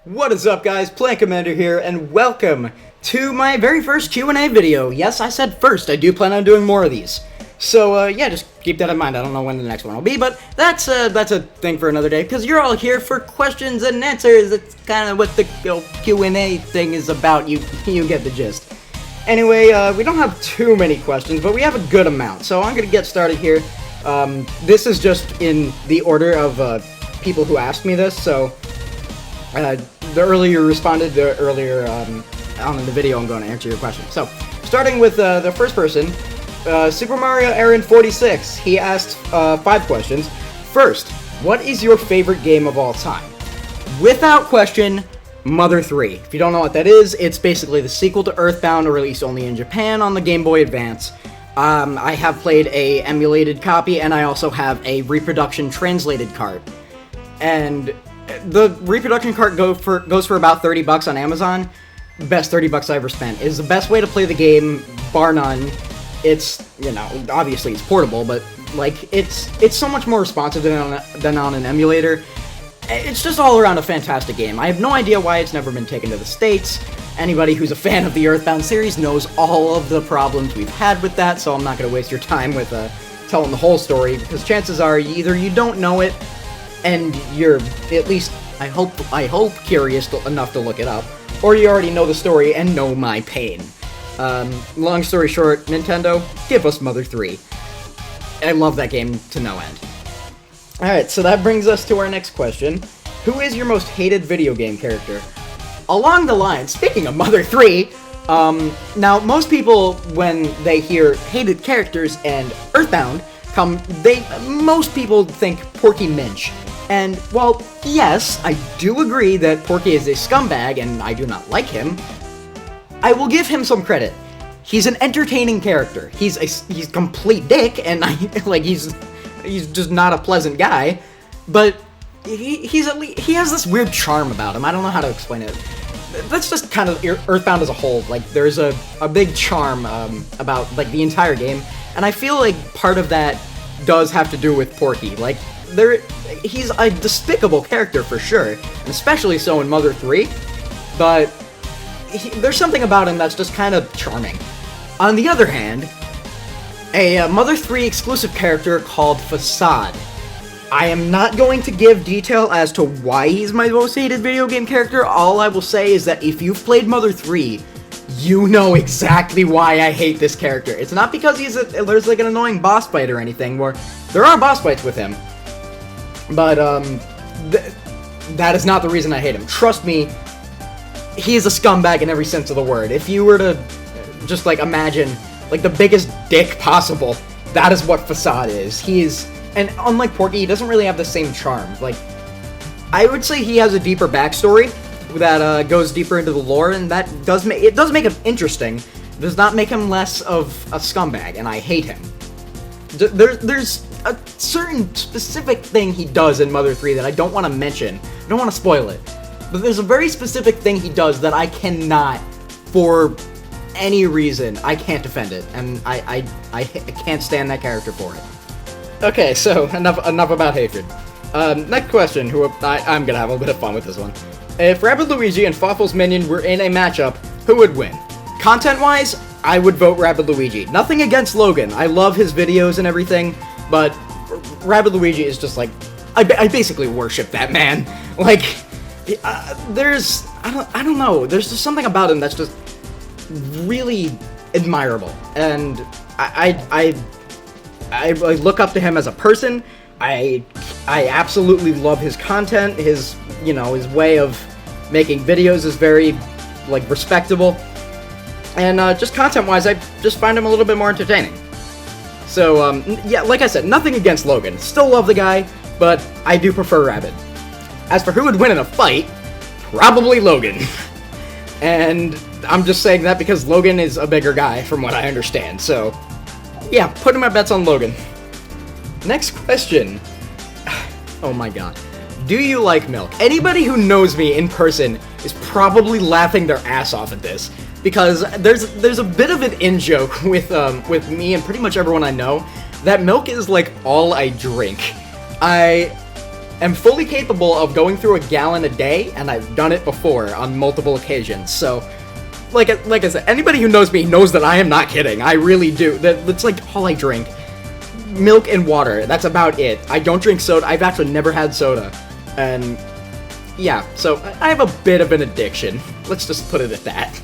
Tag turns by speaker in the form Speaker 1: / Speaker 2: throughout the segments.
Speaker 1: What is up, guys? Plan Commander here, and welcome to my very first Q&A video. Yes, I said first. I do plan on doing more of these. So, yeah, just keep that in mind. I don't know when the next one will be, but that's a thing for another day, because you're all here for questions and answers. That's kind of what the Q&A thing is about. You get the gist. Anyway, we don't have too many questions, but we have a good amount, so I'm going to get started here. This is just in the order of people who asked me this, so... the earlier you responded, the earlier on in the video I'm going to answer your question. So, starting with the first person, Super Mario Aaron 46. He asked 5 questions. First, what is your favorite game of all time? Without question, Mother 3. If you don't know what that is, it's basically the sequel to Earthbound, released only in Japan on the Game Boy Advance. I have played a emulated copy, and I also have a reproduction translated cart. And the reproduction cart goes for about $30 on Amazon. Best $30 I ever spent. Is the best way to play the game, bar none. It's, you know, obviously it's portable, but like it's so much more responsive than on an emulator. It's just all around a fantastic game. I have no idea why it's never been taken to the States. Anybody who's a fan of the Earthbound series knows all of the problems we've had with that, so I'm not going to waste your time with telling the whole story, because chances are either you don't know it, and you're, at least, I hope curious enough to look it up, or you already know the story and know my pain. Long story short, Nintendo, give us Mother 3. I love that game to no end. Alright, so that brings us to our next question. Who is your most hated video game character? Along the line, speaking of Mother 3, now most people, when they hear hated characters and Earthbound, most people think Porky Minch. And, while, yes, I do agree that Porky is a scumbag and I do not like him, I will give him some credit. He's an entertaining character. He's complete dick, and he's just not a pleasant guy, but he has this weird charm about him. I don't know how to explain it. That's just kind of Earthbound as a whole. Like, there's a big charm about, like, the entire game, and I feel like part of that does have to do with Porky. Like, he's a despicable character for sure, and especially so in Mother 3, but there's something about him that's just kind of charming. On the other hand, a Mother 3 exclusive character called Facade. I am not going to give detail as to why he's my most hated video game character. All I will say is that if you've played Mother 3, you know exactly why I hate this character. It's not because there's like an annoying boss fight or anything, where there are boss fights with him, but that is not the reason I hate him. Trust me, he is a scumbag in every sense of the word. If you were to just like imagine like the biggest dick possible, that is what Facade is. And unlike Porky, he doesn't really have the same charm. Like, I would say he has a deeper backstory that goes deeper into the lore, and that does make him interesting. It does not make him less of a scumbag, and I hate him. There's a certain specific thing he does in Mother 3 that I don't want to mention. I don't want to spoil it. But there's a very specific thing he does that I cannot, for any reason, I can't defend it, and I can't stand that character for it. Okay, so enough about hatred. Next question, I'm gonna have a bit of fun with this one. If Rabbid Luigi and Fawful's Minion were in a matchup, who would win? Content-wise, I would vote Rabbid Luigi. Nothing against Logan. I love his videos and everything, but Rabbid Luigi is just like, I basically worship that man. Like, I don't know, there's just something about him that's just really admirable, and I look up to him as a person. I absolutely love his content. His way of making videos is very, like, respectable. And just content-wise, I just find him a little bit more entertaining. So, yeah, like I said, nothing against Logan. Still love the guy, but I do prefer Rabbid. As for who would win in a fight, probably Logan. And I'm just saying that because Logan is a bigger guy, from what I understand. So, yeah, putting my bets on Logan. Next question. Oh my god. Do you like milk? Anybody who knows me in person is probably laughing their ass off at this, because there's a bit of an in-joke with me and pretty much everyone I know that milk is like all I drink. am fully capable of going through a gallon a day, and I've done it before on multiple occasions. So, like I said, anybody who knows me knows that I am not kidding. I really do. That's like all I drink. Milk and water. That's about it. I don't drink soda. I've actually never had soda. And yeah, so I have a bit of an addiction. Let's just put it at that.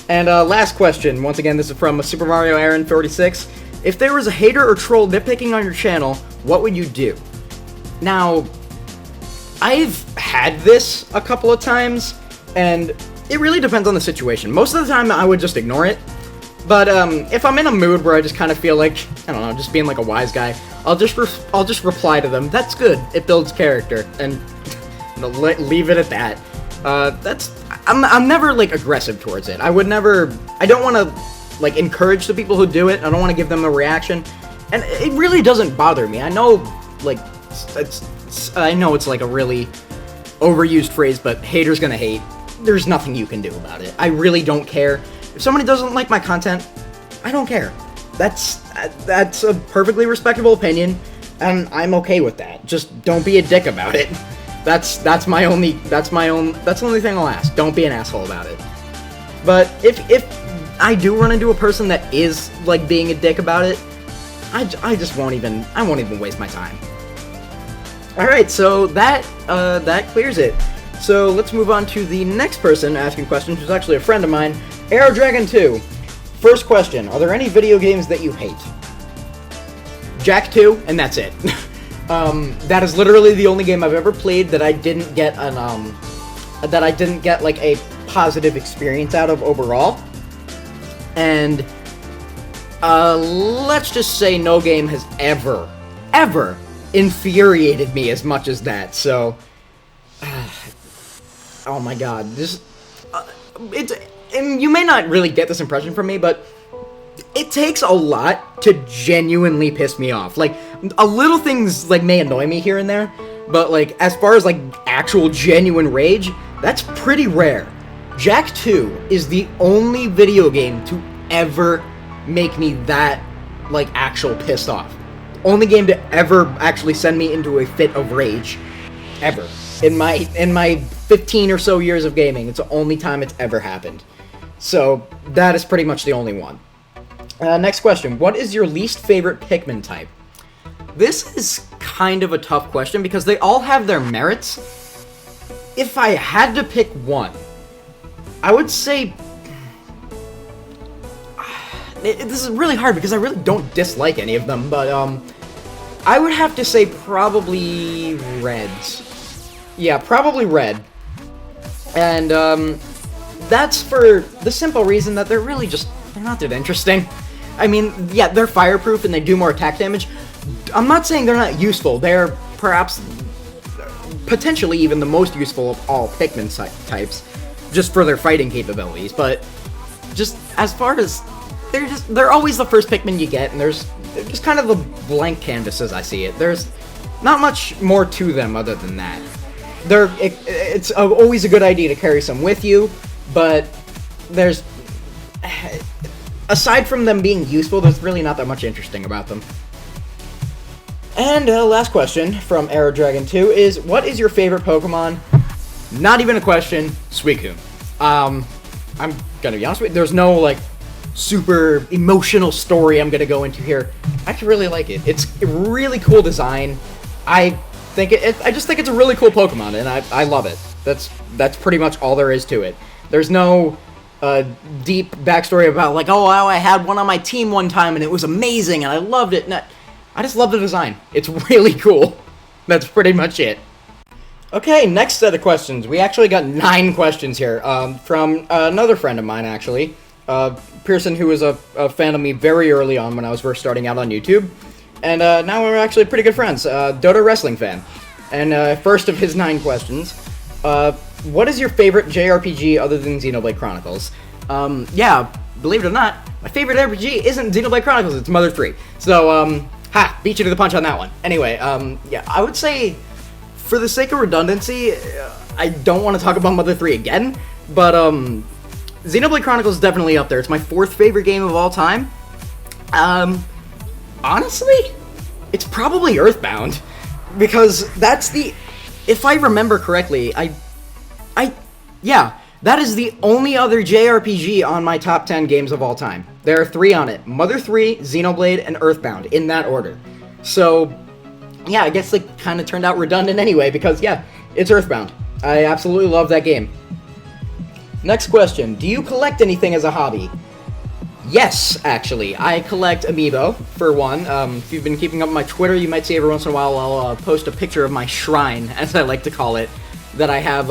Speaker 1: And last question. Once again, this is from Super Mario Aaron 46. If there was a hater or troll nitpicking on your channel, what would you do? Now, I've had this a couple of times, and it really depends on the situation. Most of the time, I would just ignore it. But if I'm in a mood where I just kind of feel like, I don't know, just being like a wise guy, I'll just reply to them. That's good. It builds character, and leave it at that. I'm never like aggressive towards it. I don't want to like encourage the people who do it. I don't want to give them a reaction, and it really doesn't bother me. I know, like, I know it's like a really overused phrase, but haters gonna hate. There's nothing you can do about it. I really don't care. If somebody doesn't like my content, I don't care. That's a perfectly respectable opinion, and I'm okay with that. Just don't be a dick about it. That's the only thing I'll ask. Don't be an asshole about it. But if I do run into a person that is like being a dick about it, I won't even waste my time. All right, so that clears it. So let's move on to the next person asking questions, who's actually a friend of mine, AeroDragon 2. First question: are there any video games that you hate? Jak 2, and that's it. That is literally the only game I've ever played that I didn't get like a positive experience out of overall. And let's just say no game has ever infuriated me as much as that. So, oh my god, and you may not really get this impression from me, but it takes a lot to genuinely piss me off. Like, a little things like may annoy me here and there, but like as far as like actual genuine rage, that's pretty rare. Jak 2 is the only video game to ever make me that like actual pissed off. Only game to ever actually send me into a fit of rage ever. In my 15 or so years of gaming, it's the only time it's ever happened. So that is pretty much the only one. Next question. What is your least favorite Pikmin type? This is kind of a tough question because they all have their merits. If I had to pick one, I would say... This is really hard because I really don't dislike any of them, but I would have to say probably reds. Yeah, probably red. And that's for the simple reason that they're not that interesting. I mean, yeah, they're fireproof and they do more attack damage. I'm not saying they're not useful. They're perhaps potentially even the most useful of all Pikmin types, just for their fighting capabilities. But just as far as they're always the first Pikmin you get, and they're just kind of a blank canvas as I see it. There's not much more to them other than that. It's always a good idea to carry some with you, but there's... aside from them being useful, there's really not that much interesting about them. And last question from AeroDragon 2 is, what is your favorite Pokemon? Not even a question, Suicune. I'm gonna be honest with you, there's no, like, super emotional story I'm gonna go into here. I actually really like it. It's a really cool design. I just think it's a really cool Pokemon, and I love it. That's pretty much all there is to it. There's no deep backstory about, like, oh, I had one on my team one time and it was amazing and I loved it. And I just love the design. It's really cool. That's pretty much it. Okay, next set of questions. We actually got 9 questions here from another friend of mine, actually. Pearson, who was a fan of me very early on when I was first starting out on YouTube. And now we're actually pretty good friends. Dota Wrestling fan. And first of his 9 questions. What is your favorite JRPG other than Xenoblade Chronicles? Yeah, believe it or not, my favorite RPG isn't Xenoblade Chronicles, it's Mother 3. So, beat you to the punch on that one. Anyway, yeah, I would say, for the sake of redundancy, I don't want to talk about Mother 3 again, but, Xenoblade Chronicles is definitely up there. It's my 4th favorite game of all time. Honestly, it's probably Earthbound. because that's the, if I remember correctly, yeah, that is the only other JRPG on my top 10 games of all time. There are 3 on it: Mother 3, Xenoblade, and Earthbound, in that order. So, yeah, I guess they kind of turned out redundant anyway, because, yeah, it's Earthbound. I absolutely love that game. Next question. Do you collect anything as a hobby? Yes, actually. I collect amiibo, for one. If you've been keeping up with my Twitter, you might see every once in a while I'll post a picture of my shrine, as I like to call it, that I have.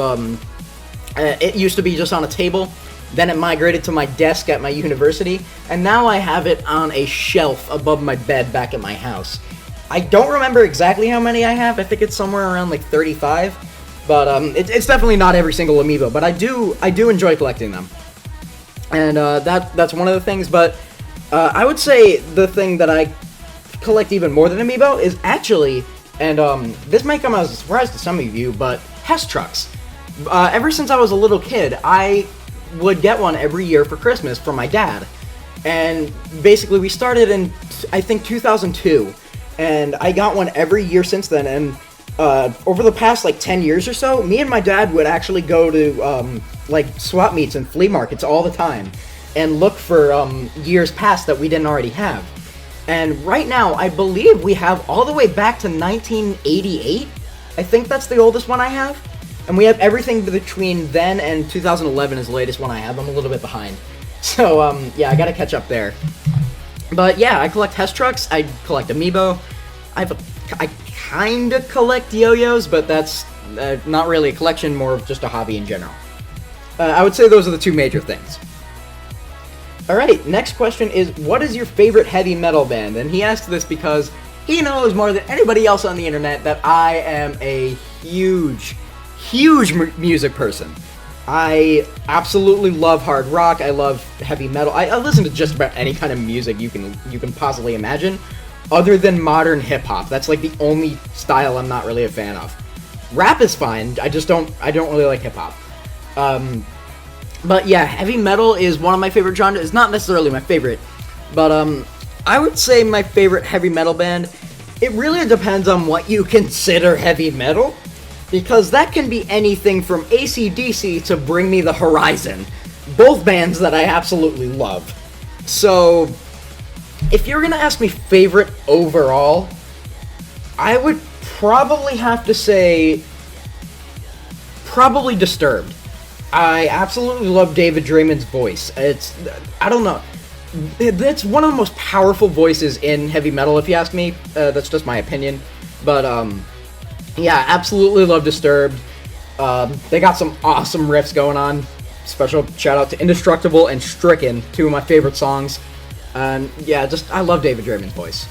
Speaker 1: It used to be just on a table, then it migrated to my desk at my university, and now I have it on a shelf above my bed back at my house. I don't remember exactly how many I have. I think it's somewhere around like 35, but it's definitely not every single amiibo, but I do enjoy collecting them. And that's one of the things, but I would say the thing that I collect even more than amiibo is actually, and this might come as a surprise to some of you, but Hess trucks. Ever since I was a little kid, I would get one every year for Christmas from my dad. And basically we started in, I think, 2002, and I got one every year since then, and over the past like 10 years or so, me and my dad would actually go to like swap meets and flea markets all the time and look for years past that we didn't already have. And right now, I believe we have all the way back to 1988. I think that's the oldest one I have. And we have everything between then and 2011 is the latest one I have. I'm a little bit behind. So, yeah, I gotta catch up there. But yeah, I collect Hess trucks, I collect amiibo, I kinda collect yo-yos, but that's not really a collection, more of just a hobby in general. I would say those are the 2 major things. Alright, next question is, what is your favorite heavy metal band? And he asked this because he knows more than anybody else on the internet that I am a huge music person. I absolutely love hard rock, I love heavy metal, I listen to just about any kind of music you can possibly imagine, other than modern hip-hop. That's like the only style I'm not really a fan of. Rap is fine, I don't really like hip-hop. But yeah, heavy metal is one of my favorite genres. It's not necessarily my favorite, but I would say my favorite heavy metal band, it really depends on what you consider heavy metal, because that can be anything from AC/DC to Bring Me the Horizon, both bands that I absolutely love. So, if you're gonna ask me favorite overall, I would probably have to say, probably Disturbed. I absolutely love David Draymond's voice. I don't know, that's one of the most powerful voices in heavy metal, if you ask me. That's just my opinion. But, yeah, absolutely love Disturbed. They got some awesome riffs going on. Special shout out to Indestructible and Stricken, 2 of my favorite songs. And yeah, I love David Draymond's voice.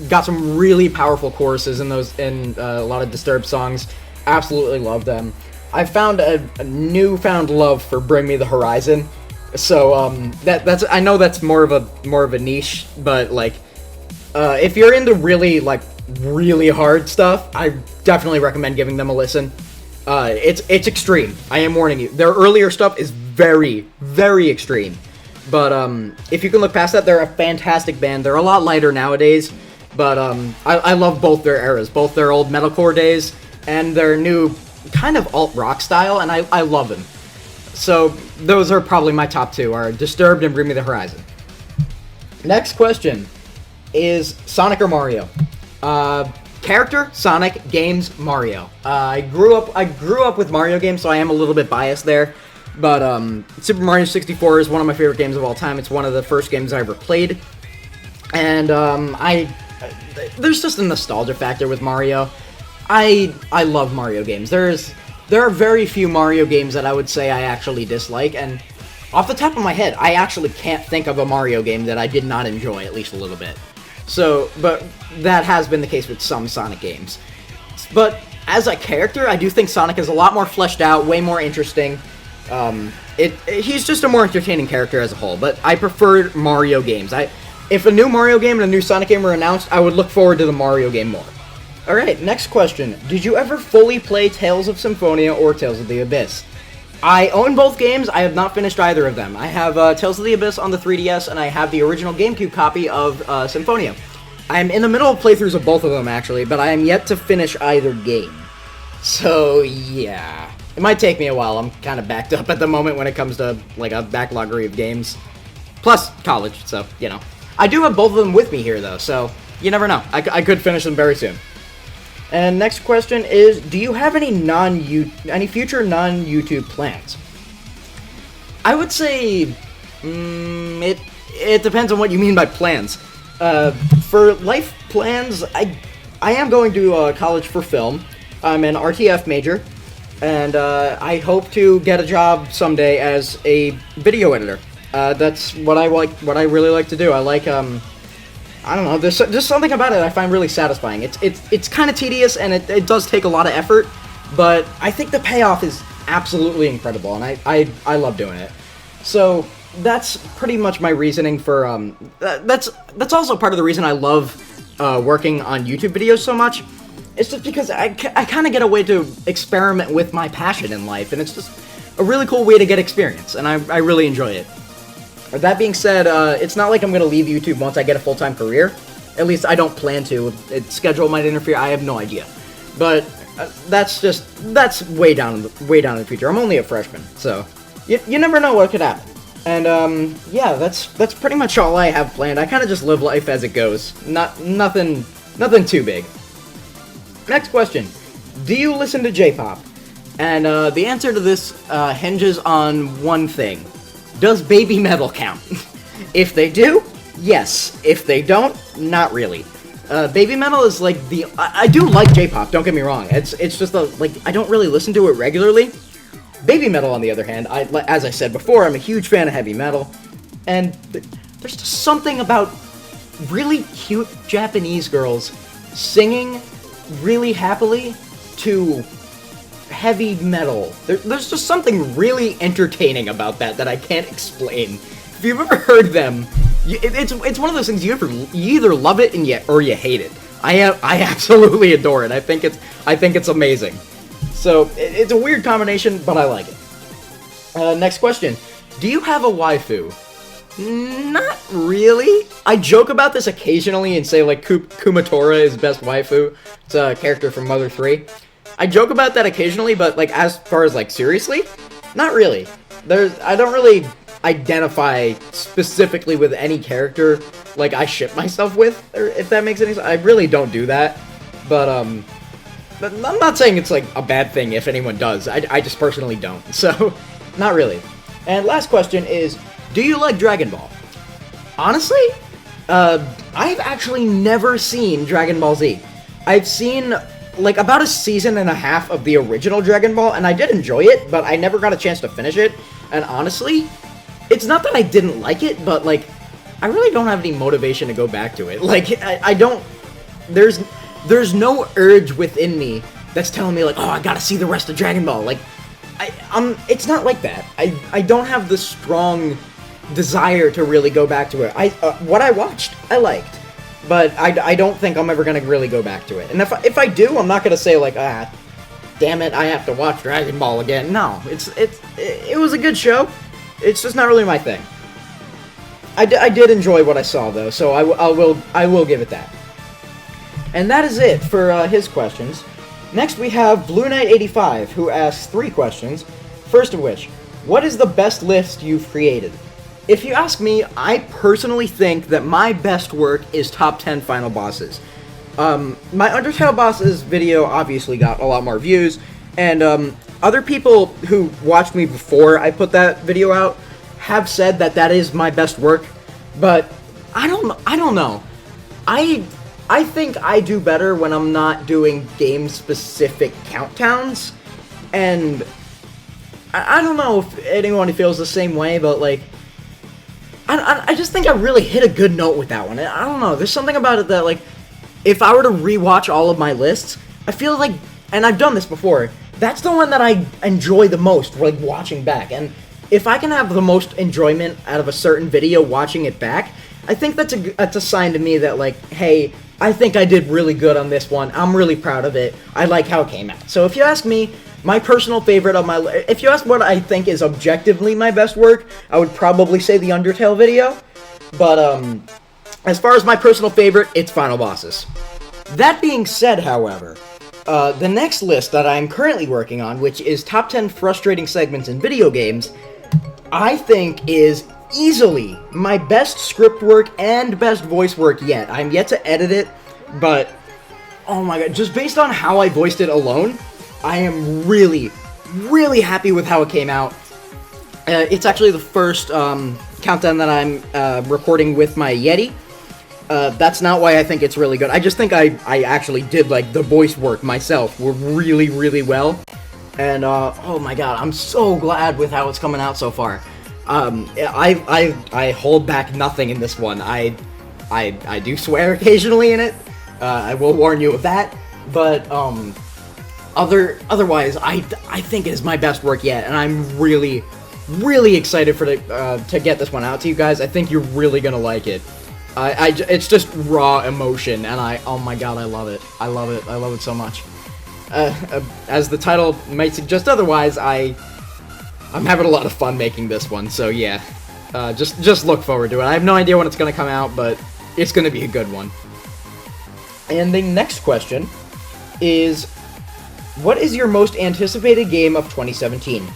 Speaker 1: Got some really powerful choruses in a lot of Disturbed songs. Absolutely love them. I found a newfound love for Bring Me the Horizon. So that's I know that's more of a niche, but like if you're into really hard stuff, I definitely recommend giving them a listen. It's extreme. I am warning you. Their earlier stuff is very, very extreme. But if you can look past that, they're a fantastic band. They're a lot lighter nowadays, but I love both their eras, both their old metalcore days and their new kind of alt-rock style, and I love them. So those are probably my top 2, are Disturbed and Bring Me the Horizon. Next question is Sonic or Mario? Character, Sonic. Games, Mario. I grew up with Mario games, so I am a little bit biased there. But Super Mario 64 is one of my favorite games of all time. It's one of the first games I ever played, and there's just a nostalgia factor with Mario. I love Mario games. There are very few Mario games that I would say I actually dislike, and off the top of my head, I actually can't think of a Mario game that I did not enjoy at least a little bit. So, but that has been the case with some Sonic games. But as a character, I do think Sonic is a lot more fleshed out, way more interesting. He's just a more entertaining character as a whole, but I prefer Mario games. If a new Mario game and a new Sonic game were announced, I would look forward to the Mario game more. Alright, next question. Did you ever fully play Tales of Symphonia or Tales of the Abyss? I own both games. I have not finished either of them. I have Tales of the Abyss on the 3DS, and I have the original GameCube copy of Symphonia. I'm in the middle of playthroughs of both of them, actually, but I am yet to finish either game. So, yeah. It might take me a while. I'm kind of backed up at the moment when it comes to, like, a backloggery of games. Plus, college, so, you know. I do have both of them with me here, though, so you never know. I could finish them very soon. And next question is, do you have any future non-YouTube plans? I would say, it depends on what you mean by plans. For life plans, I am going to college for film. I'm an RTF major, and I hope to get a job someday as a video editor. That's what I like. What I really like to do. I like I don't know. There's just something about it I find really satisfying. It's kind of tedious and it does take a lot of effort, but I think the payoff is absolutely incredible, and I love doing it. So that's pretty much my reasoning for that's also part of the reason I love working on YouTube videos so much. It's just because I kind of get a way to experiment with my passion in life, and it's just a really cool way to get experience, and I really enjoy it. That being said, it's not like I'm going to leave YouTube once I get a full-time career. At least I don't plan to. Schedule might interfere. I have no idea. But that's way down in the future. I'm only a freshman, so you never know what could happen. And yeah, that's pretty much all I have planned. I kind of just live life as it goes. Nothing too big. Next question: do you listen to J-pop? And the answer to this hinges on one thing. Does Baby Metal count? If they do, yes. If they don't, not really. Baby Metal is like I do like J-pop, don't get me wrong. It's just I don't really listen to it regularly. Baby Metal, on the other hand, as I said before, I'm a huge fan of heavy metal. And there's just something about really cute Japanese girls singing really happily to heavy metal. There's just something really entertaining about that I can't explain. If you've ever heard them, it's one of those things you either love it or you hate it. I absolutely adore it. I think it's amazing. So it's a weird combination, but I like it. Next question: do you have a waifu? Not really. I joke about this occasionally and say like Kumatora is best waifu. It's a character from Mother 3. I joke about that occasionally, but like as far as like seriously, not really. I don't really identify specifically with any character like I ship myself with, or if that makes any sense. I really don't do that, but I'm not saying it's like a bad thing if anyone does. I just personally don't. So, not really. And last question is, do you like Dragon Ball? Honestly, I've actually never seen Dragon Ball Z. I've seen like about a season and a half of the original Dragon Ball, and I did enjoy it, but I never got a chance to finish it. And honestly, it's not that I didn't like it, but like I really don't have any motivation to go back to it. Like I don't. There's no urge within me that's telling me like, oh, I gotta see the rest of Dragon Ball. Like it's not like that. I don't have the strong desire to really go back to it. What I watched, I liked. But I don't think I'm ever gonna really go back to it. And if I do, I'm not gonna say like, damn it, I have to watch Dragon Ball again. No, it was a good show. It's just not really my thing. I did enjoy what I saw though, so I will give it that. And that is it for his questions. Next we have Blue Knight 85, who asks 3 questions. First of which, what is the best list you've created? If you ask me, I personally think that my best work is top 10 final bosses. My Undertale bosses video obviously got a lot more views, and other people who watched me before I put that video out have said that is my best work, but I don't know. I think I do better when I'm not doing game-specific countdowns, and I don't know if anyone feels the same way, but like, I just think I really hit a good note with that one. I don't know, there's something about it that, like, if I were to rewatch all of my lists, I feel like, and I've done this before, that's the one that I enjoy the most, like, watching back. And if I can have the most enjoyment out of a certain video watching it back, I think that's a sign to me that, like, hey, I think I did really good on this one. I'm really proud of it. I like how it came out. So if you ask me, my personal favorite of if you ask what I think is objectively my best work, I would probably say the Undertale video. But as far as my personal favorite, it's final bosses. That being said, however, the next list that I'm currently working on, which is top 10 frustrating segments in video games, I think is easily my best script work and best voice work yet. I'm yet to edit it, but oh my god, just based on how I voiced it alone, I am really, really happy with how it came out. It's actually the first countdown that I'm recording with my Yeti. That's not why I think it's really good. I just think I actually did, like, the voice work myself really, really well. And, oh my god, I'm so glad with how it's coming out so far. I hold back nothing in this one. I do swear occasionally in it. I will warn you of that. But, otherwise, I think it is my best work yet, and I'm really, really excited for to get this one out to you guys. I think you're really gonna like it. It's just raw emotion, and oh my god, I love it. I love it. I love it so much. As the title might suggest otherwise, I'm having a lot of fun making this one, so yeah. Just look forward to it. I have no idea when it's gonna come out, but it's gonna be a good one. And the next question is, what is your most anticipated game of 2017?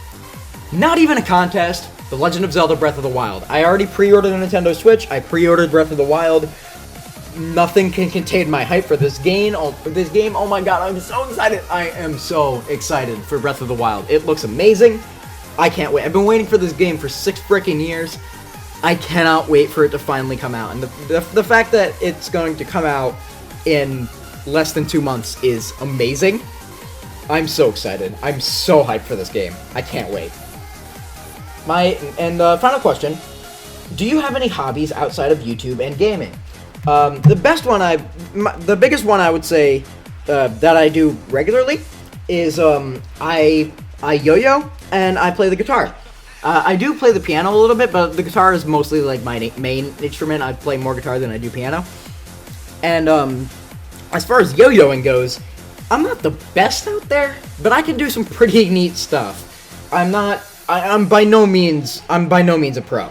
Speaker 1: Not even a contest. The Legend of Zelda Breath of the Wild. I already pre-ordered a Nintendo Switch. I pre-ordered Breath of the Wild. Nothing can contain my hype for this game. Oh my god, I'm so excited. I am so excited for Breath of the Wild. It looks amazing. I can't wait. I've been waiting for this game for 6 freaking years. I cannot wait for it to finally come out. And the fact that it's going to come out in less than 2 months is amazing. I'm so excited. I'm so hyped for this game. I can't wait. The final question, do you have any hobbies outside of YouTube and gaming? The biggest one I would say that I do regularly is I yo-yo and I play the guitar. I do play the piano a little bit, but the guitar is mostly like my main instrument. I play more guitar than I do piano. And as far as yo-yoing goes, I'm not the best out there, but I can do some pretty neat stuff. I'm by no means a pro,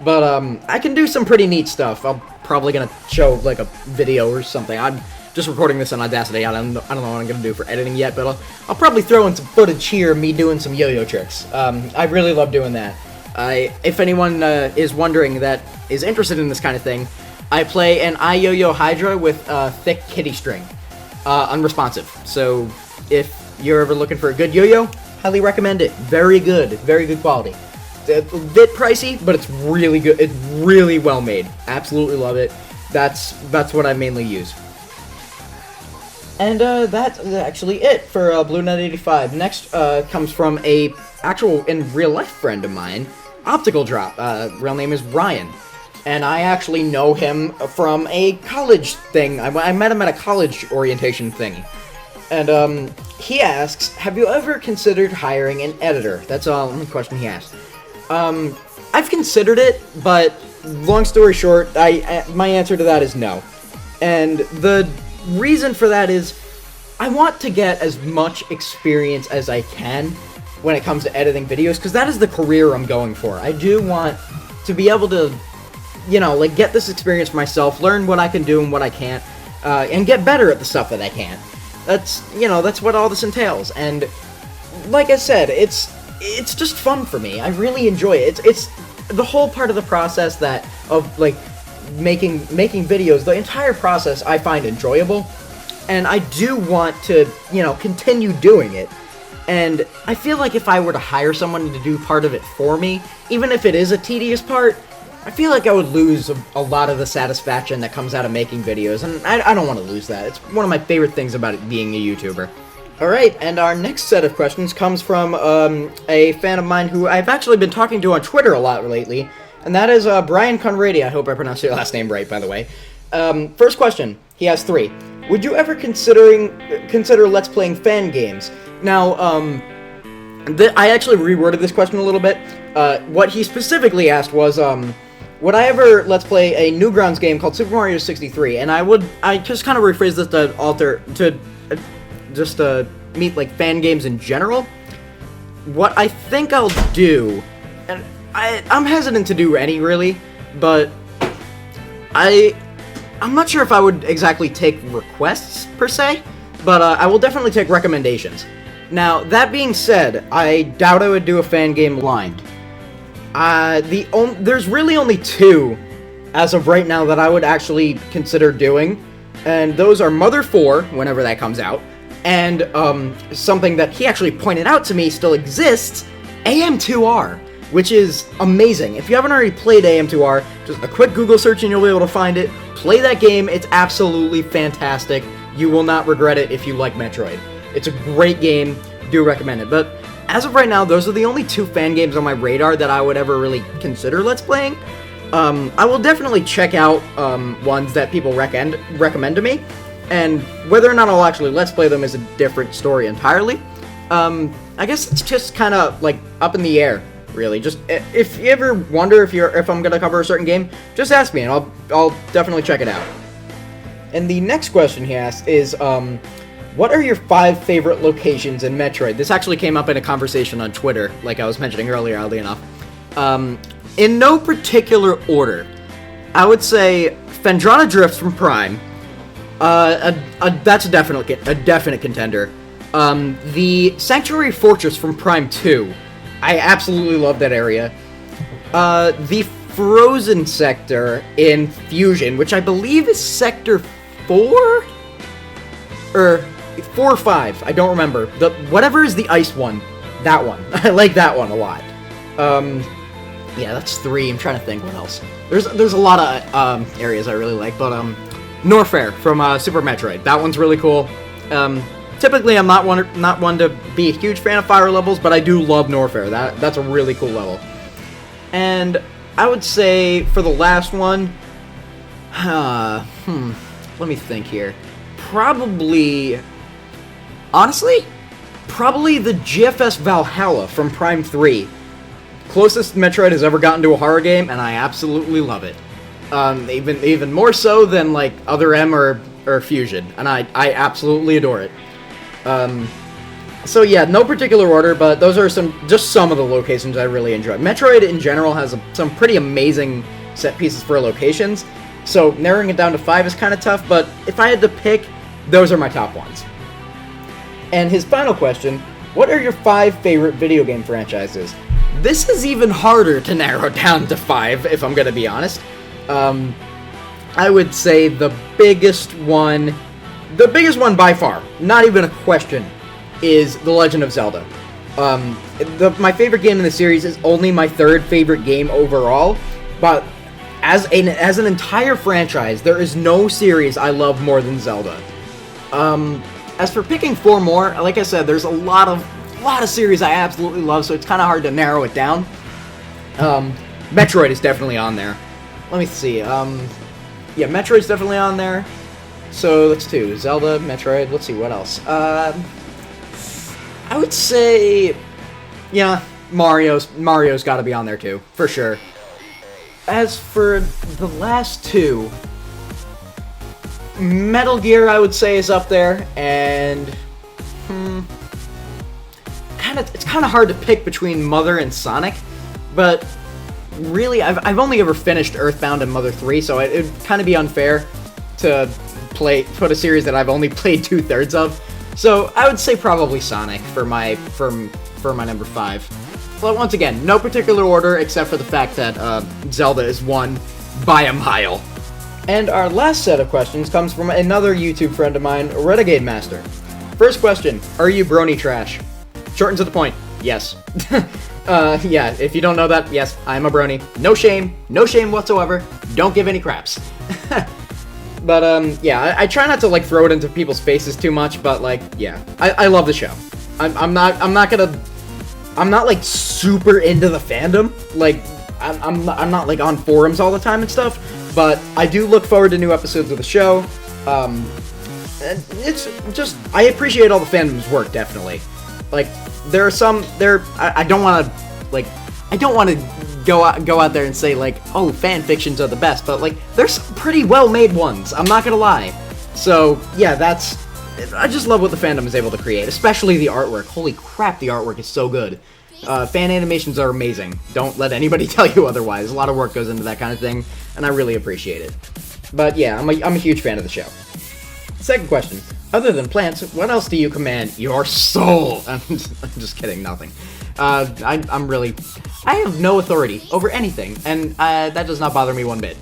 Speaker 1: but I can do some pretty neat stuff. I'm probably gonna show like a video or something. I'm just recording this on Audacity. I don't know what I'm gonna do for editing yet, but I'll probably throw in some footage here of me doing some yo-yo tricks. I really love doing that. If anyone is wondering that is interested in this kind of thing, I play an iYo-Yo Hydra with thick kitty string, unresponsive. So if you're ever looking for a good yo-yo, highly recommend it. Very good quality. It's a bit pricey, but it's really good. It's really well made. Absolutely love it. That's what I mainly use. And that's actually it for BlueNet85. Next comes from a actual in real life friend of mine, Optical Drop. Real name is Ryan, and I actually know him from a college thing. I met him at a college orientation thing. And he asks, have you ever considered hiring an editor? That's the only question he asked. I've considered it, but long story short, my answer to that is no. And the reason for that is, I want to get as much experience as I can when it comes to editing videos, because that is the career I'm going for. I do want to be able to, like, get this experience for myself, learn what I can do and what I can't, and get better at the stuff that I can't. That's what all this entails, and like I said, it's just fun for me. I really enjoy it. It's the whole part of the process of like making videos. The entire process I find enjoyable, and I do want to continue doing it. And I feel like if I were to hire someone to do part of it for me, even if it is a tedious part, I feel like I would lose a lot of the satisfaction that comes out of making videos, and I don't want to lose that. It's one of my favorite things about it being a YouTuber. Alright, and our next set of questions comes from a fan of mine who I've actually been talking to on Twitter a lot lately, and that is Brian Conradi. I hope I pronounced your last name right, by the way. First question, he has 3. Would you ever consider Let's Playing fan games? Now, I actually reworded this question a little bit. What he specifically asked was, would I ever Let's Play a Newgrounds game called Super Mario 63? And I just kind of rephrased this to meet like fan games in general. What I think I'll do, and I'm hesitant to do any really, but I'm not sure if I would exactly take requests, per se, but I will definitely take recommendations. Now, that being said, I doubt I would do a fan game blind. There's really only two, as of right now, that I would actually consider doing, and those are Mother 4, whenever that comes out, and something that he actually pointed out to me still exists, AM2R. Which is amazing. If you haven't already played AM2R, just a quick Google search and you'll be able to find it. Play that game, it's absolutely fantastic. You will not regret it if you like Metroid. It's a great game, do recommend it. But as of right now, those are the only two fan games on my radar that I would ever really consider Let's Playing. I will definitely check out ones that people recommend to me, and whether or not I'll actually Let's Play them is a different story entirely. I guess it's just kind of like up in the air. Really, just if you ever wonder if I'm gonna cover a certain game, just ask me and I'll definitely check it out. And the next question he asked is, what are your 5 favorite locations in Metroid? This actually came up in a conversation on Twitter, like I was mentioning earlier, oddly enough. In no particular order, I would say Phendrana Drift from Prime. That's a definite contender. The Sanctuary Fortress from Prime 2. I absolutely love that area. The Frozen Sector in Fusion, which I believe is Sector 4? Or 4 or 5, I don't remember. Whatever is the ice one, that one. I like that one a lot. Yeah, that's 3, I'm trying to think what else. There's a lot of areas I really like, but Norfair from Super Metroid, that one's really cool. Typically, I'm not one to be a huge fan of fire levels, but I do love Norfair. That's a really cool level. And I would say for the last one, let me think here. Honestly, probably the GFS Valhalla from Prime 3. Closest Metroid has ever gotten to a horror game, and I absolutely love it. Even more so than like Other M or Fusion, and I absolutely adore it. So yeah, no particular order, but those are just some of the locations I really enjoy. Metroid in general has some pretty amazing set pieces for locations, so narrowing it down to 5 is kind of tough, but if I had to pick, those are my top ones. And his final question, what are your 5 favorite video game franchises? This is even harder to narrow down to 5, if I'm gonna be honest. I would say the biggest one by far, not even a question, is The Legend of Zelda. My favorite game in the series is only my 3rd favorite game overall, but as an entire franchise, there is no series I love more than Zelda. As for picking 4 more, like I said, there's a lot of series I absolutely love, so it's kind of hard to narrow it down. Metroid is definitely on there. Let me see. Yeah, Metroid's definitely on there. So that's 2. Zelda, Metroid. Let's see what else. I would say, yeah, Mario's got to be on there too, for sure. As for the last 2, Metal Gear, I would say, is up there, and it's kind of hard to pick between Mother and Sonic, but really, I've only ever finished Earthbound and Mother 3, so it'd kind of be unfair to put a series that I've only played 2/3 of. So I would say probably Sonic for my number 5. But once again, no particular order except for the fact that Zelda is 1 by a mile. And our last set of questions comes from another YouTube friend of mine, Renegade Master. First question, are you brony trash? Short and to the point, yes. Yeah, if you don't know that, yes, I'm a brony. No shame whatsoever. Don't give any craps. But, yeah, I try not to, like, throw it into people's faces too much, but, like, yeah, I love the show. I'm not, like, super into the fandom. Like, I'm not, like, on forums all the time and stuff, but I do look forward to new episodes of the show. It's just, I appreciate all the fandom's work, definitely. Like, there are some, I don't want to go out there and say, like, oh, fan fictions are the best, but, like, there's some pretty well-made ones, I'm not gonna lie. So, yeah, I just love what the fandom is able to create, especially the artwork. Holy crap, the artwork is so good. Fan animations are amazing. Don't let anybody tell you otherwise. A lot of work goes into that kind of thing, and I really appreciate it. But yeah, I'm a huge fan of the show. Second question. Other than plants, what else do you command your soul? I'm just kidding, nothing. I'm really... I have no authority over anything, and that does not bother me one bit.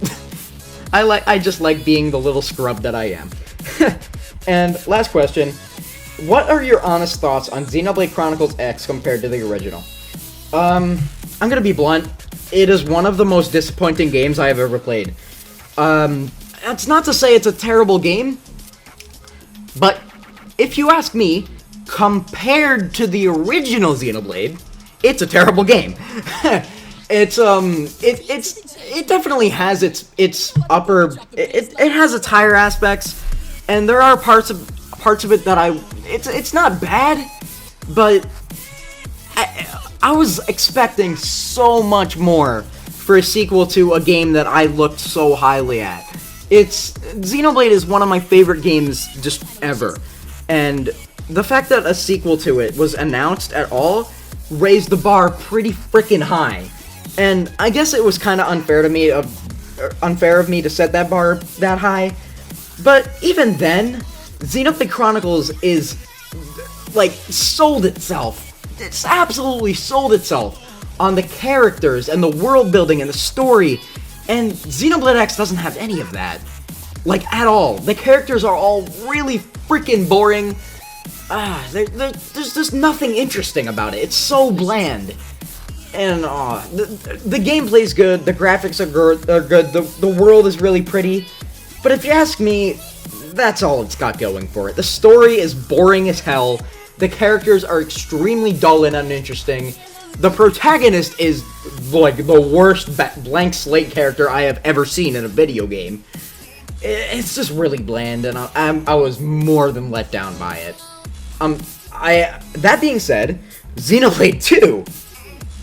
Speaker 1: I just like being the little scrub that I am. And last question. What are your honest thoughts on Xenoblade Chronicles X compared to the original? I'm gonna be blunt. It is one of the most disappointing games I have ever played. That's not to say it's a terrible game, but if you ask me, compared to the original Xenoblade, it's a terrible game. It definitely has its upper, it has its higher aspects, and there are parts of it that it's not bad, but I was expecting so much more for a sequel to a game that I looked so highly at. Xenoblade is one of my favorite games just ever, and the fact that a sequel to it was announced at all raised the bar pretty freaking high. And I guess it was kind of unfair of me to set that bar that high. But even then, Xenoblade Chronicles is like sold itself. It's absolutely sold itself on the characters and the world building and the story. And Xenoblade X doesn't have any of that. Like, at all. The characters are all really freaking boring. There's just nothing interesting about it. It's so bland. And, the gameplay's good, the graphics are good, the world is really pretty. But if you ask me, that's all it's got going for it. The story is boring as hell. The characters are extremely dull and uninteresting. The protagonist is, like, the worst blank slate character I have ever seen in a video game. It's just really bland, and I was more than let down by it. That being said, Xenoblade 2,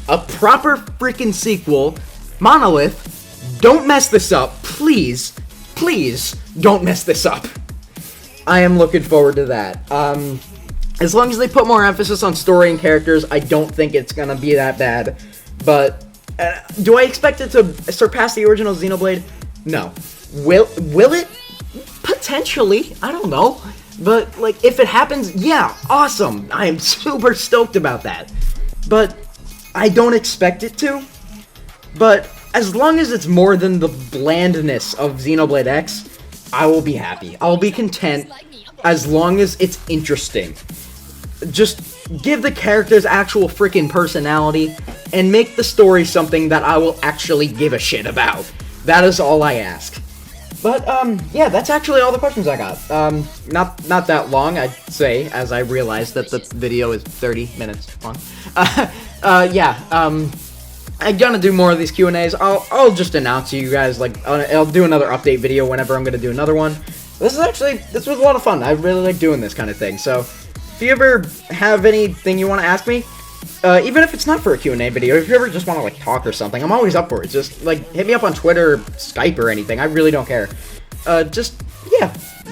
Speaker 1: a proper freaking sequel. Monolith, don't mess this up, please. Please, don't mess this up. I am looking forward to that. As long as they put more emphasis on story and characters, I don't think it's gonna be that bad. But, do I expect it to surpass the original Xenoblade? No. Will it? Potentially. I don't know. But, like, if it happens, yeah, awesome. I am super stoked about that. But I don't expect it to. But as long as it's more than the blandness of Xenoblade X, I will be happy. I'll be content as long as it's interesting. Just give the characters actual freaking personality and make the story something that I will actually give a shit about. That is all I ask. But, yeah, that's actually all the questions I got. Not that long, I'd say, as I realized that the video is 30 minutes long. I'm gonna do more of these Q&As. I'll just announce to you guys, like, I'll do another update video whenever I'm gonna do another one. This was a lot of fun. I really like doing this kind of thing. So, if you ever have anything you want to ask me, even if it's not for a Q&A video, if you ever just want to, like, talk or something, I'm always up for it. Just, like, hit me up on Twitter, Skype, or anything. I really don't care. Yeah,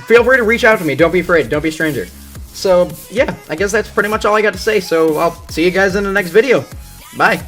Speaker 1: feel free to reach out to me. Don't be afraid. Don't be a stranger. So, yeah, I guess that's pretty much all I got to say. So, I'll see you guys in the next video. Bye.